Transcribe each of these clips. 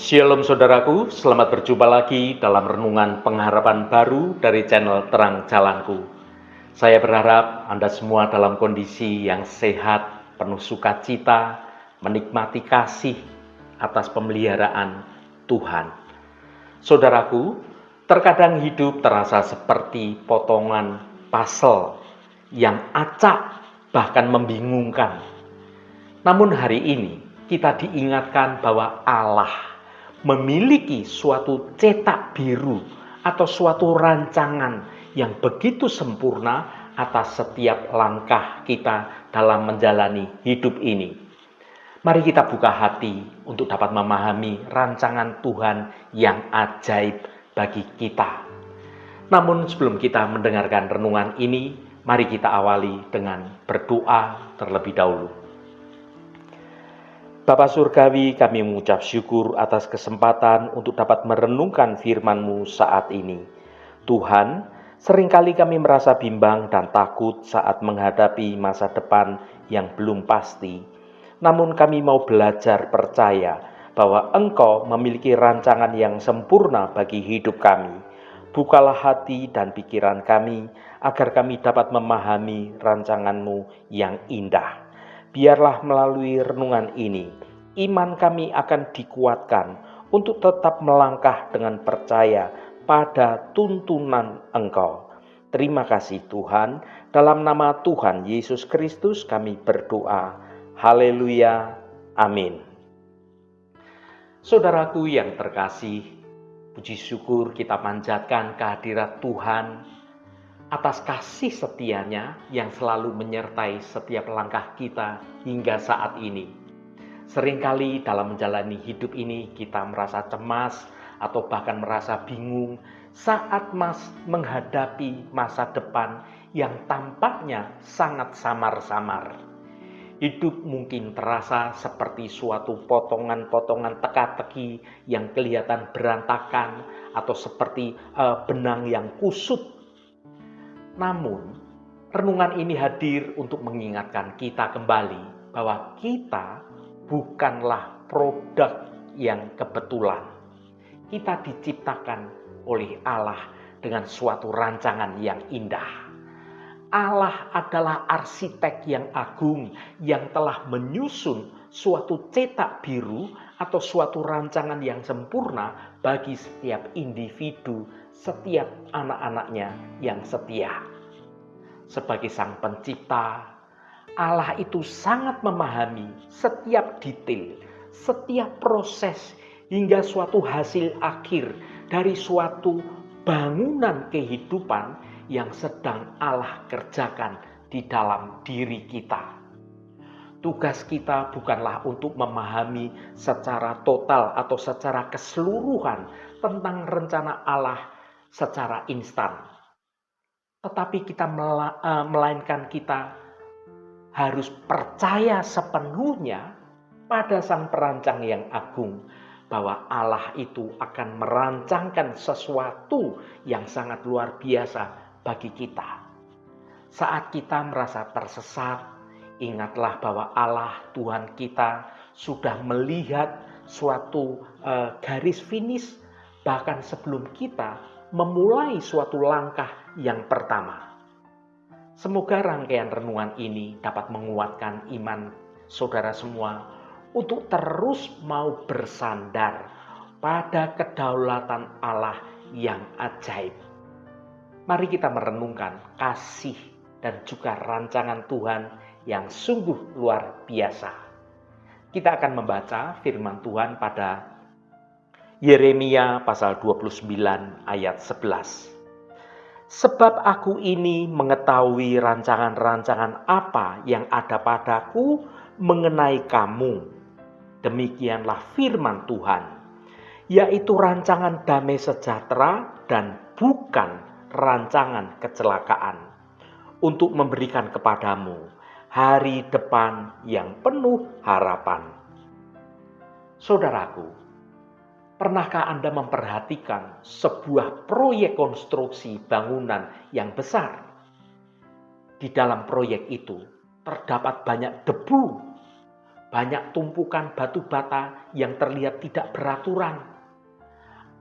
Shalom saudaraku, selamat berjumpa lagi dalam renungan pengharapan baru dari channel Terang Jalanku. Saya berharap Anda semua dalam kondisi yang sehat, penuh sukacita, menikmati kasih atas pemeliharaan Tuhan. Saudaraku, terkadang hidup terasa seperti potongan puzzle yang acak bahkan membingungkan. Namun hari ini kita diingatkan bahwa Allah memiliki suatu cetak biru atau suatu rancangan yang begitu sempurna atas setiap langkah kita dalam menjalani hidup ini. Mari kita buka hati untuk dapat memahami rancangan Tuhan yang ajaib bagi kita. Namun sebelum kita mendengarkan renungan ini, mari kita awali dengan berdoa terlebih dahulu. Bapa Surgawi, kami mengucap syukur atas kesempatan untuk dapat merenungkan firman-Mu saat ini. Tuhan, seringkali kami merasa bimbang dan takut saat menghadapi masa depan yang belum pasti. Namun kami mau belajar percaya bahwa Engkau memiliki rancangan yang sempurna bagi hidup kami. Bukalah hati dan pikiran kami agar kami dapat memahami rancangan-Mu yang indah. Biarlah melalui renungan ini, iman kami akan dikuatkan untuk tetap melangkah dengan percaya pada tuntunan Engkau. Terima kasih Tuhan, dalam nama Tuhan Yesus Kristus kami berdoa. Haleluya, amin. Saudaraku yang terkasih, puji syukur kita panjatkan kehadirat Tuhan atas kasih setianya yang selalu menyertai setiap langkah kita hingga saat ini. Seringkali dalam menjalani hidup ini kita merasa cemas atau bahkan merasa bingung saat menghadapi masa depan yang tampaknya sangat samar-samar. Hidup mungkin terasa seperti suatu potongan-potongan teka-teki yang kelihatan berantakan atau seperti benang yang kusut. Namun, renungan ini hadir untuk mengingatkan kita kembali bahwa kita bukanlah produk yang kebetulan. Kita diciptakan oleh Allah dengan suatu rancangan yang indah. Allah adalah arsitek yang agung yang telah menyusun suatu cetak biru atau suatu rancangan yang sempurna bagi setiap individu, setiap anak-anaknya yang setia. Sebagai sang pencipta, Allah itu sangat memahami setiap detail, setiap proses hingga suatu hasil akhir dari suatu bangunan kehidupan yang sedang Allah kerjakan di dalam diri kita. Tugas kita bukanlah untuk memahami secara total atau secara keseluruhan tentang rencana Allah secara instan. Tetapi melainkan kita harus percaya sepenuhnya pada Sang Perancang yang agung, bahwa Allah itu akan merancangkan sesuatu yang sangat luar biasa bagi kita. Saat kita merasa tersesat, ingatlah bahwa Allah Tuhan kita sudah melihat suatu garis finish bahkan sebelum kita memulai suatu langkah yang pertama. Semoga rangkaian renungan ini dapat menguatkan iman saudara semua untuk terus mau bersandar pada kedaulatan Allah yang ajaib. Mari kita merenungkan kasih dan juga rancangan Tuhan yang sungguh luar biasa. Kita akan membaca firman Tuhan pada Yeremia pasal 29 ayat 11. Sebab aku ini mengetahui rancangan-rancangan apa yang ada padaku mengenai kamu. Demikianlah firman Tuhan, yaitu rancangan damai sejahtera dan bukan rancangan kecelakaan, untuk memberikan kepadamu hari depan yang penuh harapan. Saudaraku, pernahkah Anda memperhatikan sebuah proyek konstruksi bangunan yang besar? Di dalam proyek itu terdapat banyak debu, banyak tumpukan batu bata yang terlihat tidak beraturan.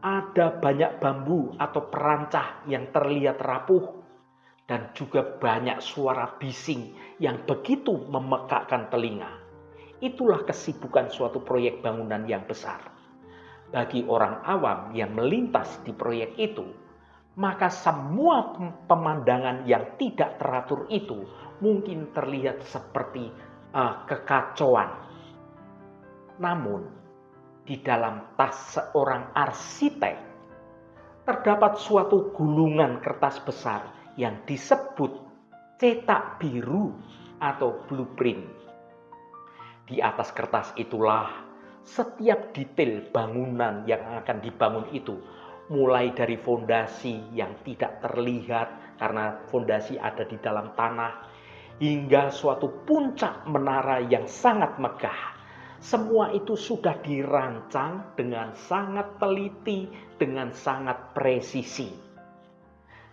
Ada banyak bambu atau perancah yang terlihat rapuh. Dan juga banyak suara bising yang begitu memekakkan telinga. Itulah kesibukan suatu proyek bangunan yang besar. Bagi orang awam yang melintas di proyek itu, maka semua pemandangan yang tidak teratur itu mungkin terlihat seperti kekacauan. Namun, di dalam tas seorang arsitek terdapat suatu gulungan kertas besar yang disebut cetak biru atau blueprint. Di atas kertas itulah setiap detail bangunan yang akan dibangun itu, mulai dari fondasi yang tidak terlihat karena fondasi ada di dalam tanah, hingga suatu puncak menara yang sangat megah. Semua itu sudah dirancang dengan sangat teliti, dengan sangat presisi.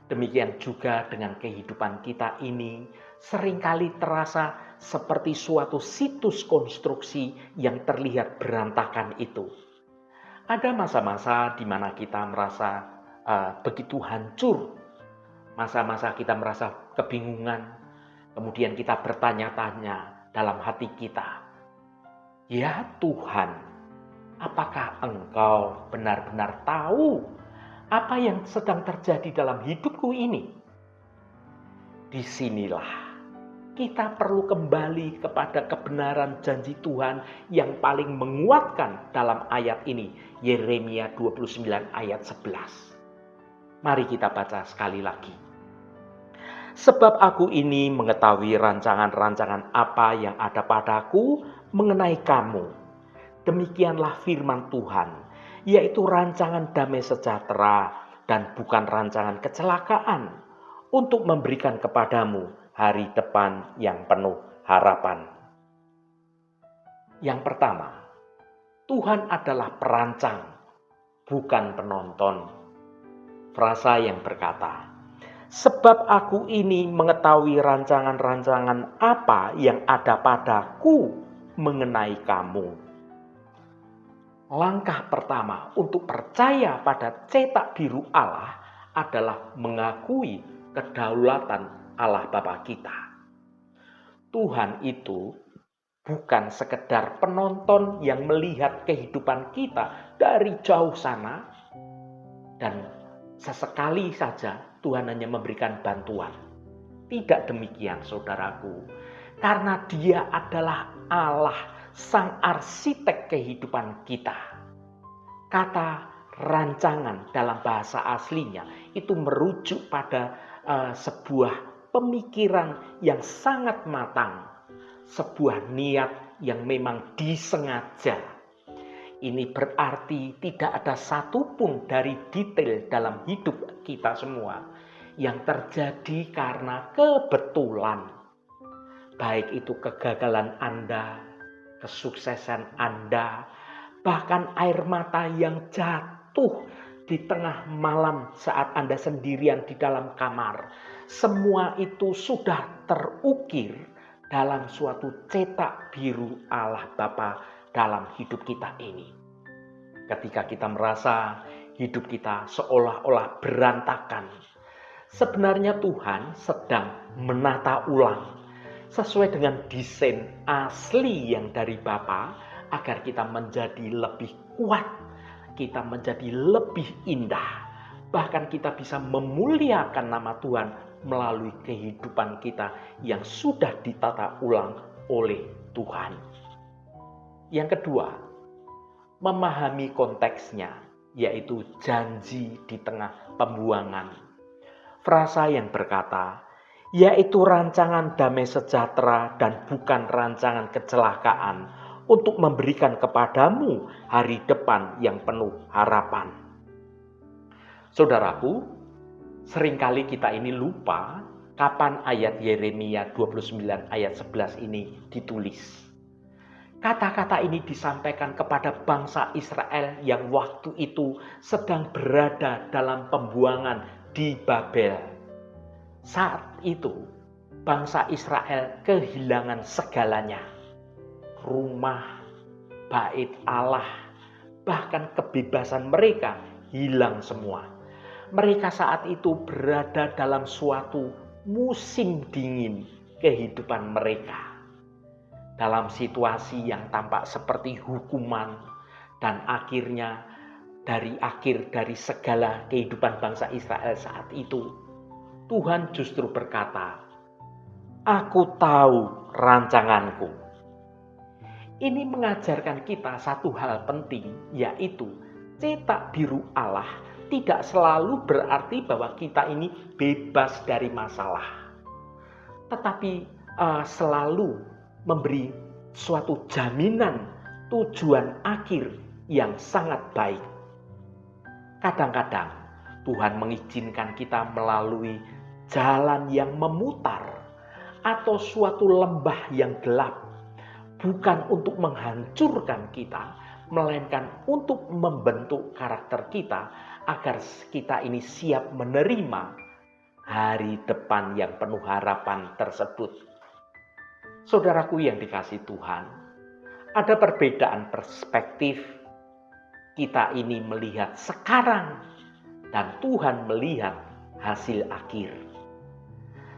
Demikian juga dengan kehidupan kita ini seringkali terasa seperti suatu situs konstruksi yang terlihat berantakan itu. Ada masa-masa di mana kita merasa begitu hancur, masa-masa kita merasa kebingungan, kemudian kita bertanya-tanya dalam hati kita, "Ya Tuhan, apakah Engkau benar-benar tahu apa yang sedang terjadi dalam hidupku ini?" Disinilah kita perlu kembali kepada kebenaran janji Tuhan yang paling menguatkan dalam ayat ini, Yeremia 29 ayat 11. Mari kita baca sekali lagi. "Sebab aku ini mengetahui rancangan-rancangan apa yang ada padaku mengenai kamu. Demikianlah firman Tuhan, yaitu rancangan damai sejahtera dan bukan rancangan kecelakaan, untuk memberikan kepadamu hari depan yang penuh harapan." Yang pertama, Tuhan adalah perancang, bukan penonton. Frasa yang berkata, "Sebab aku ini mengetahui rancangan-rancangan apa yang ada padaku mengenai kamu." Langkah pertama untuk percaya pada cetak biru Allah adalah mengakui kedaulatan Allah Bapa kita. Tuhan itu bukan sekedar penonton yang melihat kehidupan kita dari jauh sana dan sesekali saja Tuhan hanya memberikan bantuan. Tidak demikian, saudaraku, karena Dia adalah Allah, sang arsitek kehidupan kita. Kata rancangan dalam bahasa aslinya itu merujuk pada sebuah pemikiran yang sangat matang, sebuah niat yang memang disengaja. Ini berarti tidak ada satupun dari detail dalam hidup kita semua yang terjadi karena kebetulan. Baik itu kegagalan Anda, kesuksesan Anda, bahkan air mata yang jatuh di tengah malam saat Anda sendirian di dalam kamar. Semua itu sudah terukir dalam suatu cetak biru Allah Bapa dalam hidup kita ini. Ketika kita merasa hidup kita seolah-olah berantakan, sebenarnya Tuhan sedang menata ulang sesuai dengan desain asli yang dari Bapa, agar kita menjadi lebih kuat, kita menjadi lebih indah, bahkan kita bisa memuliakan nama Tuhan melalui kehidupan kita yang sudah ditata ulang oleh Tuhan. Yang kedua, memahami konteksnya, yaitu janji di tengah pembuangan. Frasa yang berkata, yaitu rancangan damai sejahtera dan bukan rancangan kecelakaan, untuk memberikan kepadamu hari depan yang penuh harapan. Saudaraku, seringkali kita ini lupa kapan ayat Yeremia 29 ayat 11 ini ditulis. Kata-kata ini disampaikan kepada bangsa Israel yang waktu itu sedang berada dalam pembuangan di Babel. Saat itu, bangsa Israel kehilangan segalanya. rumah, bait Allah, bahkan kebebasan mereka hilang semua. Mereka saat itu berada dalam suatu musim dingin kehidupan mereka. Dalam situasi yang tampak seperti hukuman, dan akhirnya dari segala kehidupan bangsa Israel saat itu, Tuhan justru berkata, "Aku tahu rancanganku." Ini mengajarkan kita satu hal penting, yaitu cetak biru Allah tidak selalu berarti bahwa kita ini bebas dari masalah, tetapi selalu memberi suatu jaminan tujuan akhir yang sangat baik. Kadang-kadang Tuhan mengizinkan kita melalui jalan yang memutar atau suatu lembah yang gelap, bukan untuk menghancurkan kita, melainkan untuk membentuk karakter kita agar kita ini siap menerima hari depan yang penuh harapan tersebut. Saudaraku yang dikasihi Tuhan, ada perbedaan perspektif. Kita ini melihat sekarang dan Tuhan melihat hasil akhir.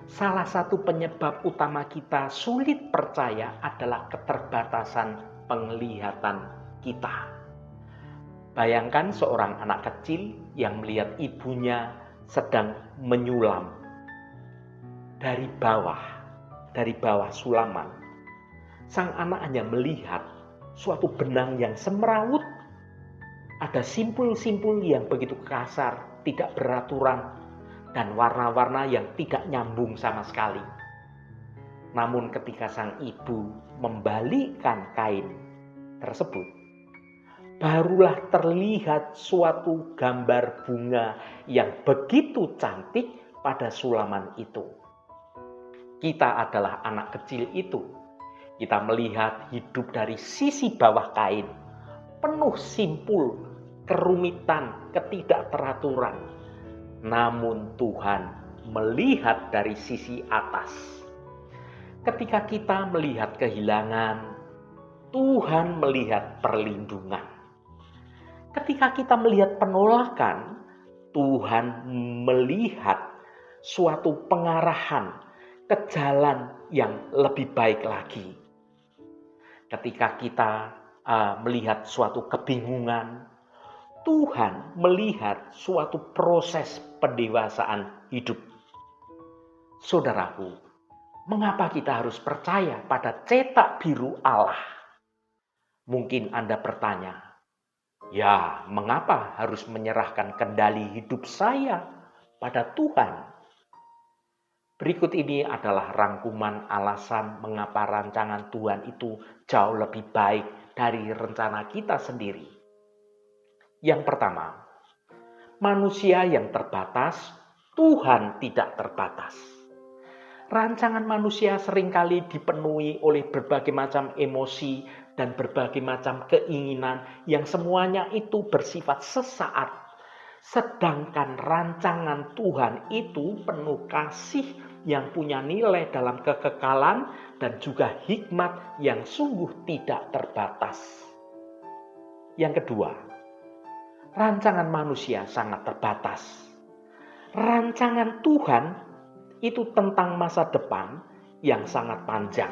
Salah satu penyebab utama kita sulit percaya adalah keterbatasan penglihatan kita. Bayangkan seorang anak kecil yang melihat ibunya sedang menyulam dari bawah sulaman. Sang anak hanya melihat suatu benang yang semrawut, ada simpul-simpul yang begitu kasar, tidak beraturan, dan warna-warna yang tidak nyambung sama sekali. Namun ketika sang ibu membalikkan kain tersebut, barulah terlihat suatu gambar bunga yang begitu cantik pada sulaman itu. Kita adalah anak kecil itu. Kita melihat hidup dari sisi bawah kain, penuh simpul, kerumitan, ketidakteraturan. Namun Tuhan melihat dari sisi atas. Ketika kita melihat kehilangan, Tuhan melihat perlindungan. Ketika kita melihat penolakan, Tuhan melihat suatu pengarahan ke jalan yang lebih baik lagi. Ketika kita melihat suatu kebingungan, Tuhan melihat suatu proses pendewasaan hidup. Saudaraku, mengapa kita harus percaya pada cetak biru Allah? Mungkin Anda bertanya, ya mengapa harus menyerahkan kendali hidup saya pada Tuhan? Berikut ini adalah rangkuman alasan mengapa rancangan Tuhan itu jauh lebih baik dari rencana kita sendiri. Yang pertama, manusia yang terbatas, Tuhan tidak terbatas. Rancangan manusia seringkali dipenuhi oleh berbagai macam emosi dan berbagai macam keinginan yang semuanya itu bersifat sesaat. Sedangkan rancangan Tuhan itu penuh kasih yang punya nilai dalam kekekalan dan juga hikmat yang sungguh tidak terbatas. Yang kedua, rancangan manusia sangat terbatas. Rancangan Tuhan itu tentang masa depan yang sangat panjang.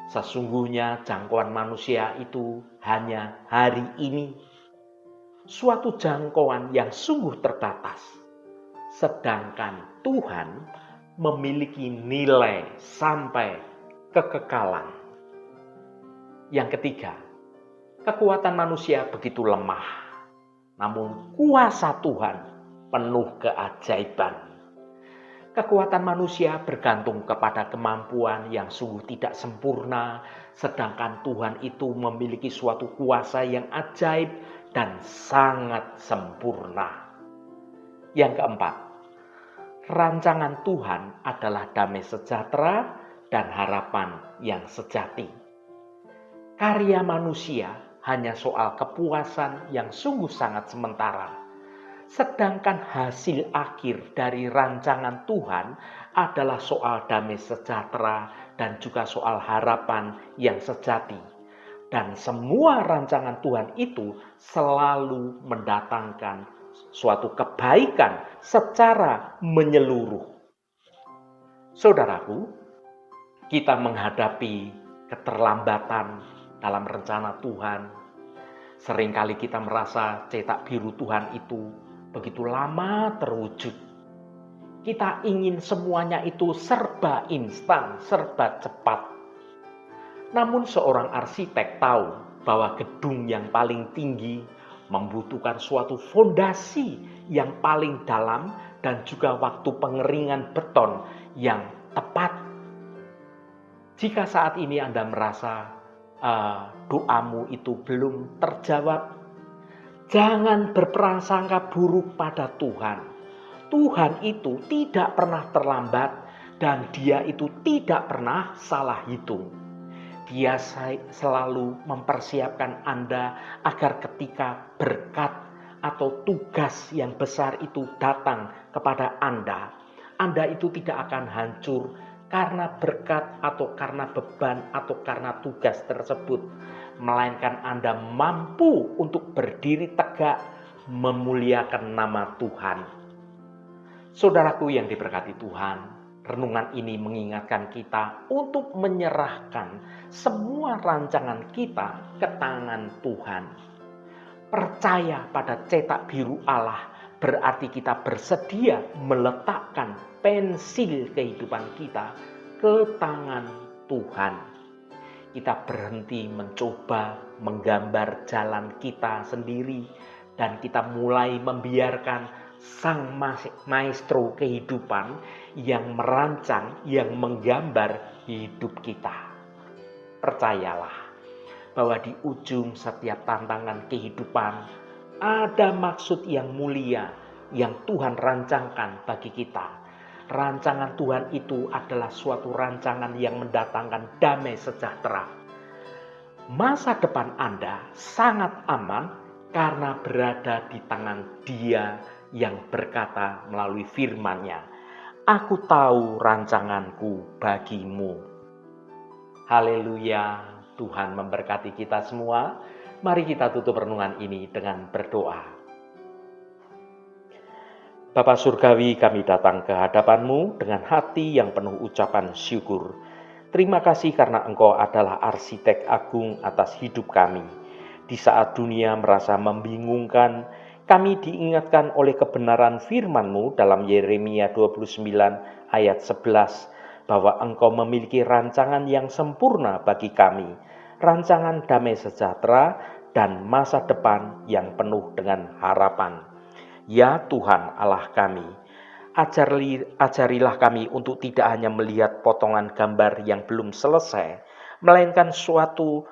Sesungguhnya jangkauan manusia itu hanya hari ini. Suatu jangkauan yang sungguh terbatas. Sedangkan Tuhan memiliki nilai sampai kekekalan. Yang ketiga, kekuatan manusia begitu lemah. Namun kuasa Tuhan penuh keajaiban. Kekuatan manusia bergantung kepada kemampuan yang sungguh tidak sempurna, sedangkan Tuhan itu memiliki suatu kuasa yang ajaib dan sangat sempurna. Yang keempat, rancangan Tuhan adalah damai sejahtera dan harapan yang sejati. Karya manusia hanya soal kepuasan yang sungguh sangat sementara. Sedangkan hasil akhir dari rancangan Tuhan adalah soal damai sejahtera dan juga soal harapan yang sejati. Dan semua rancangan Tuhan itu selalu mendatangkan suatu kebaikan secara menyeluruh. Saudaraku, kita menghadapi keterlambatan dalam rencana Tuhan. Seringkali kita merasa cetak biru Tuhan itu begitu lama terwujud. Kita ingin semuanya itu serba instan, serba cepat. Namun seorang arsitek tahu bahwa gedung yang paling tinggi membutuhkan suatu fondasi yang paling dalam dan juga waktu pengeringan beton yang tepat. Jika saat ini Anda merasa doamu itu belum terjawab, jangan berprasangka buruk pada Tuhan. Tuhan itu tidak pernah terlambat dan Dia itu tidak pernah salah hitung. Dia selalu mempersiapkan Anda agar ketika berkat atau tugas yang besar itu datang kepada Anda itu tidak akan hancur karena berkat atau karena beban atau karena tugas tersebut, melainkan Anda mampu untuk berdiri tegak memuliakan nama Tuhan. Saudaraku yang diberkati Tuhan, renungan ini mengingatkan kita untuk menyerahkan semua rancangan kita ke tangan Tuhan. Percaya pada cetak biru Allah berarti kita bersedia meletakkan pensil kehidupan kita ke tangan Tuhan. Kita berhenti mencoba menggambar jalan kita sendiri dan kita mulai membiarkan sang maestro kehidupan yang merancang, yang menggambar hidup kita. Percayalah bahwa di ujung setiap tantangan kehidupan ada maksud yang mulia yang Tuhan rancangkan bagi kita. Rancangan Tuhan itu adalah suatu rancangan yang mendatangkan damai sejahtera. Masa depan Anda sangat aman karena berada di tangan Dia yang berkata melalui firman-Nya, "Aku tahu rancanganku bagimu." Haleluya, Tuhan memberkati kita semua. Mari kita tutup renungan ini dengan berdoa. Bapa Surgawi, kami datang ke hadapan-Mu dengan hati yang penuh ucapan syukur. Terima kasih karena Engkau adalah arsitek agung atas hidup kami. Di saat dunia merasa membingungkan, kami diingatkan oleh kebenaran firman-Mu dalam Yeremia 29 ayat 11 bahwa Engkau memiliki rancangan yang sempurna bagi kami, rancangan damai sejahtera dan masa depan yang penuh dengan harapan. Ya Tuhan Allah kami, ajarilah kami untuk tidak hanya melihat potongan gambar yang belum selesai, melainkan suatu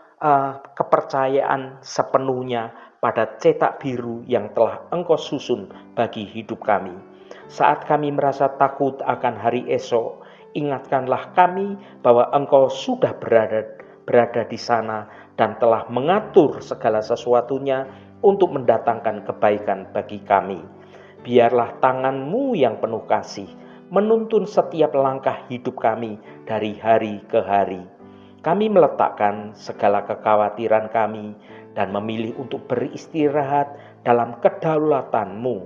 kepercayaan sepenuhnya pada cetak biru yang telah Engkau susun bagi hidup kami. Saat kami merasa takut akan hari esok, ingatkanlah kami bahwa Engkau sudah berada di sana dan telah mengatur segala sesuatunya untuk mendatangkan kebaikan bagi kami. Biarlah tangan-Mu yang penuh kasih menuntun setiap langkah hidup kami dari hari ke hari. Kami meletakkan segala kekhawatiran kami dan memilih untuk beristirahat dalam kedaulatan-Mu,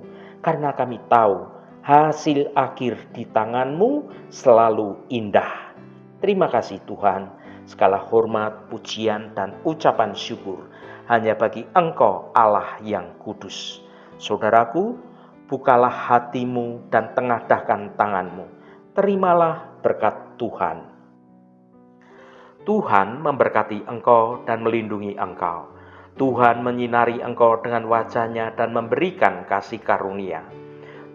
karena kami tahu hasil akhir di tangan-Mu selalu indah. Terima kasih Tuhan. Segala hormat, pujian, dan ucapan syukur hanya bagi Engkau Allah yang kudus. Saudaraku, bukalah hatimu dan tengadahkan tanganmu. Terimalah berkat Tuhan. Tuhan memberkati engkau dan melindungi engkau. Tuhan menyinari engkau dengan wajah-Nya dan memberikan kasih karunia.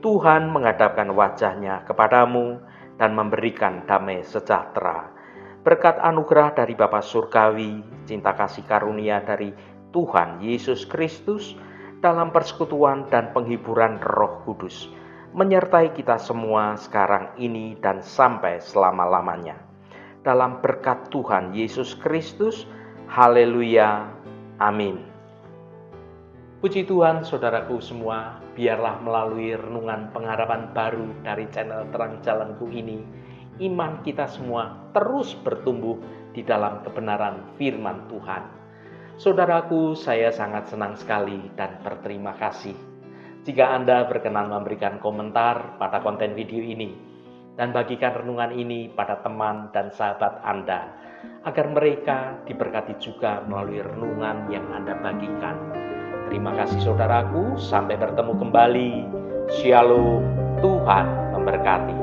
Tuhan menghadapkan wajah-Nya kepadamu dan memberikan damai sejahtera. Berkat anugerah dari Bapa Surgawi, cinta kasih karunia dari Tuhan Yesus Kristus, dalam persekutuan dan penghiburan Roh Kudus, menyertai kita semua sekarang ini dan sampai selama-lamanya. Dalam berkat Tuhan Yesus Kristus, haleluya, amin. Puji Tuhan, saudaraku semua, biarlah melalui renungan pengharapan baru dari channel Terang Jalanku ini, iman kita semua terus bertumbuh di dalam kebenaran firman Tuhan. Saudaraku, saya sangat senang sekali dan berterima kasih jika Anda berkenan memberikan komentar pada konten video ini dan bagikan renungan ini pada teman dan sahabat Anda, agar mereka diberkati juga melalui renungan yang Anda bagikan. Terima kasih saudaraku, sampai bertemu kembali. Shalom, Tuhan memberkati.